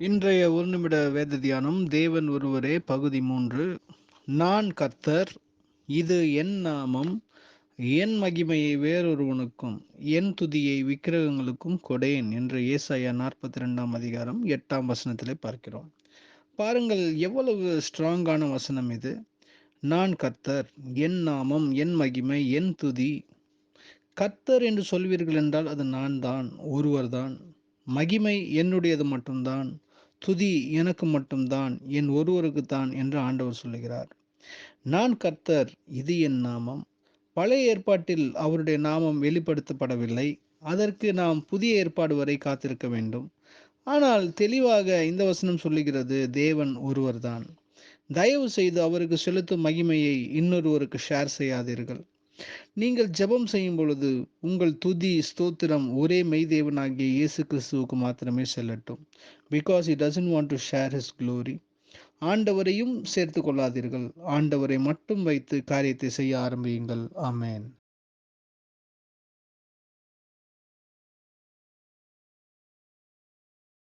இன்றைய ஒரு நிமிட வேத தியானம் தேவன் ஒருவரே பகுதி 3. நான் கர்த்தர், இது என் நாமம், என் மகிமையை வேறொருவனுக்கும் என் துதியை விக்கிரகங்களுக்கும் கொடேன் என்று ஏசாயா 42ஆம் அதிகாரம் 8ஆம் வசனத்திலே பார்க்கிறோம். பாருங்கள், எவ்வளவு ஸ்ட்ராங்கான வசனம் இது. நான் கர்த்தர், என் நாமம், என் மகிமை, என் துதி. கர்த்தர் என்று சொல்வீர்கள் என்றால் அது நான் தான், ஒருவர்தான். மகிமை என்னுடையது மட்டும்தான், துதி எனக்கு மட்டும்தான், என் ஒருவருக்குத்தான் என்று ஆண்டவர் சொல்லுகிறார். நான் கர்த்தர், இது என் நாமம். பழைய ஏற்பாட்டில் அவருடைய நாமம் வெளிப்படுத்தப்படவில்லை. அதற்கு நாம் புதிய ஏற்பாடு வரை காத்திருக்க வேண்டும். ஆனால் தெளிவாக இந்த வசனம் சொல்லுகிறது, தேவன் ஒருவர்தான். தயவு செய்து அவருக்கு செலுத்தும் மகிமையை இன்னொருவருக்கு ஷேர் செய்யாதீர்கள். நீங்கள் ஜெபம் செய்யும் பொழுது உங்கள் துதி, ஸ்தோத்திரம் ஒரே மெய்தேவனாகிய இயேசு கிறிஸ்துவுக்கு மாத்திரமே செல்லட்டும். Because he doesn't want to share his glory. ஆண்டவரையும் சேர்த்து கொள்ளாதீர்கள். ஆண்டவரை மட்டும் வைத்து காரியத்தை செய்ய ஆரம்பியுங்கள். ஆமென்.